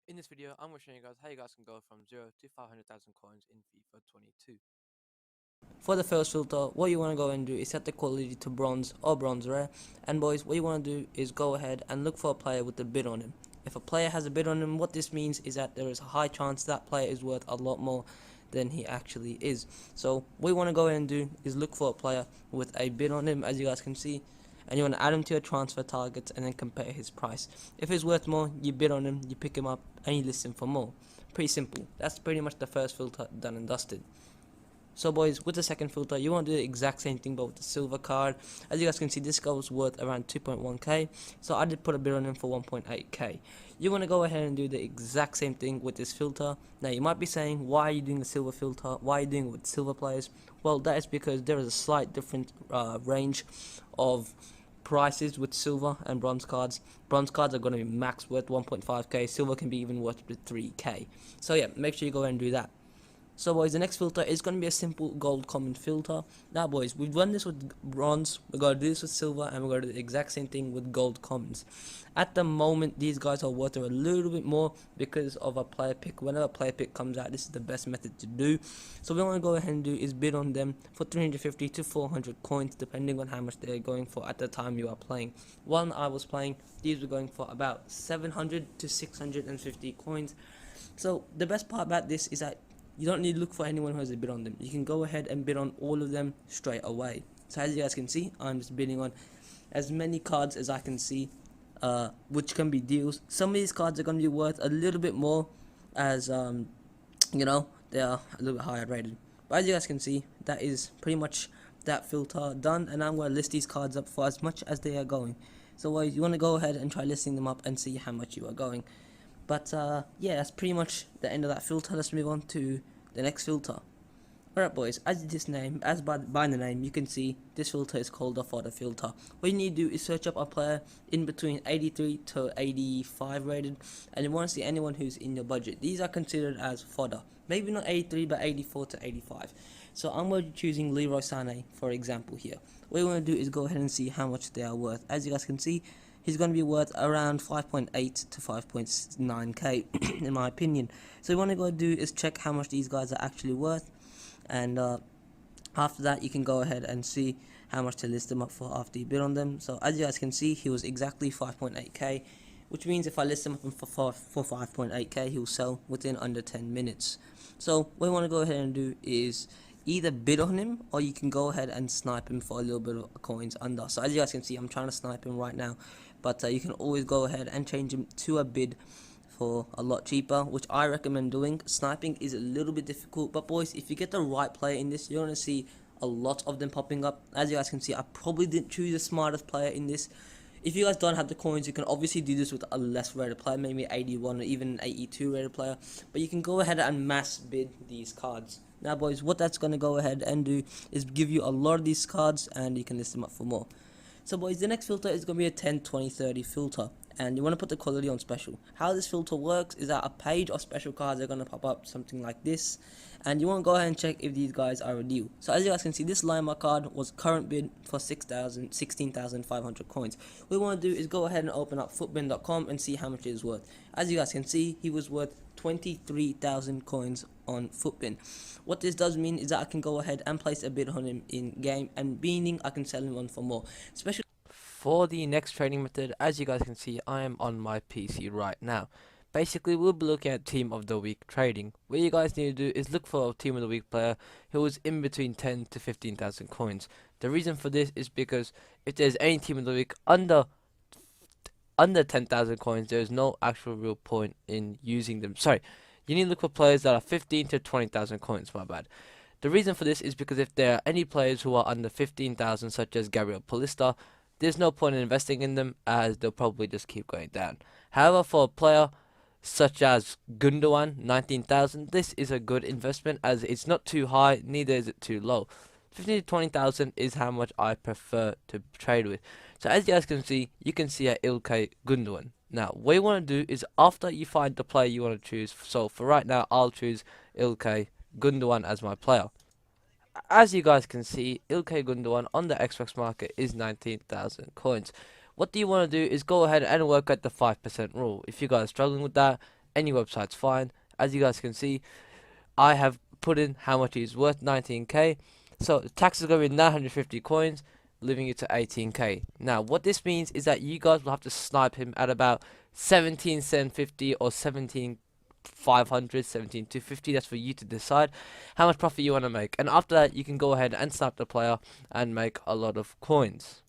In this video, I'm going to show you guys how you guys can go from 0 to 500,000 coins in FIFA 22. For the first filter, what you want to go and do is set the quality to bronze or bronze rare. And boys, what you want to do is go ahead and look for a player with a bid on him. If a player has a bid on him, what this means is that there is a high chance that player is worth a lot more than he actually is. So what you want to go ahead and do is look for a player with a bid on him, as you guys can see, and you want to add him to your transfer targets and then compare his price. If he's worth more, you bid on him, you pick him up, and you list him for more. Pretty simple. That's pretty much the first filter done and dusted. So boys, with the second filter, you want to do the exact same thing but with the silver card. As you guys can see, this guy was worth around 2.1k, so I did put a bid on him for 1.8k. You want to go ahead and do the exact same thing with this filter. Now you might be saying, why are you doing the silver filter? Why are you doing it with silver players? Well, that is because there is a slight different range of prices with silver and bronze cards. Bronze cards are going to be max worth 1.5k, silver can be even worth 3k. So yeah, make sure you go ahead and do that. So boys, the next filter is going to be a simple gold common filter. Now boys, we've done this with bronze, we're going to do this with silver, and we're going to do the exact same thing with gold commons. At the moment, these guys are worth a little bit more because of a player pick. Whenever a player pick comes out, this is the best method to do. So what we want to go ahead and do is bid on them for 350 to 400 coins, depending on how much they're going for at the time you are playing. When I was playing, these were going for about 700 to 650 coins. So the best part about this is that you don't need to look for anyone who has a bid on them. You can go ahead and bid on all of them straight away. So as you guys can see, I'm just bidding on as many cards as I can see, which can be deals. Some of these cards are going to be worth a little bit more as, you know, they are a little bit higher rated. But as you guys can see, that is pretty much that filter done, and I'm going to list these cards up for as much as they are going. So you want to go ahead and try listing them up and see how much you are going. But yeah, that's pretty much the end of that filter. Let's move on to the next filter. Alright boys, as this name, as by the name, you can see this filter is called a fodder filter. What you need to do is search up a player in between 83 to 85 rated, and you want to see anyone who's in your budget. These are considered as fodder. Maybe not 83, but 84 to 85. So I'm going to be choosing Leroy Sané, for example here. What you want to do is go ahead and see how much they are worth. As you guys can see, he's going to be worth around 5.8 to 5.9k in my opinion. So what you want to go do is check how much these guys are actually worth, and after that you can go ahead and see how much to list them up for after you bid on them. So as you guys can see, he was exactly 5.8k, which means if I list him up for 5.8k, he will sell within under 10 minutes. So what you want to go ahead and do is either bid on him, or you can go ahead and snipe him for a little bit of coins under. So as you guys can see, I'm trying to snipe him right now, but you can always go ahead and change him to a bid for a lot cheaper, which I recommend doing. Sniping is a little bit difficult, but boys, if you get the right player in this, you're going to see a lot of them popping up. As you guys can see, I probably didn't choose the smartest player in this. If you guys don't have the coins, you can obviously do this with a less rated player, maybe 81 or even 82 rated player, but you can go ahead and mass bid these cards. Now boys, what that's going to go ahead and do is give you a lot of these cards, and you can list them up for more. So boys, the next filter is going to be a 10, 20, 30 filter, and you want to put the quality on special. How this filter works is that a page of special cards are going to pop up, something like this, and you want to go ahead and check if these guys are a deal. So as you guys can see, this Lima card was current bid for 16,500 coins. What we want to do is go ahead and open up footbin.com and see how much it is worth. As you guys can see, he was worth 23,000 coins on Footbin. What this does mean is that I can go ahead and place a bid on him in game, and meaning I can sell him on for more. Especially For the next trading method, as you guys can see, I am on my PC right now. Basically, we'll be looking at Team of the Week trading. What you guys need to do is look for a Team of the Week player who is in between 10 to 15,000 coins. The reason for this is because if there's any Team of the Week under 10,000 coins, there is no actual real point in using them. Sorry, you need to look for players that are 15 to 20,000 coins, my bad. The reason for this is because if there are any players who are under 15,000, such as Gabriel Paulista, there's no point in investing in them, as they'll probably just keep going down. However, for a player such as Gundogan, 19,000, this is a good investment, as it's not too high, neither is it too low. 15 to 20,000 is how much I prefer to trade with. So as you guys can see, you can see at Ilkay Gundogan. Now, what you want to do is, after you find the player you want to choose, so for right now, I'll choose Ilkay Gundogan as my player. As you guys can see, Ilkay Gundogan on the Xbox market is 19,000 coins. What do you want to do is go ahead and work at the 5% rule. If you guys are struggling with that, any website's fine. As you guys can see, I have put in how much he's worth, 19k. So the tax is going to be 950 coins, leaving it to 18k. Now, what this means is that you guys will have to snipe him at about 17,750 or 17,500, 17,250. That's for you to decide how much profit you want to make. And after that, you can go ahead and snipe the player and make a lot of coins.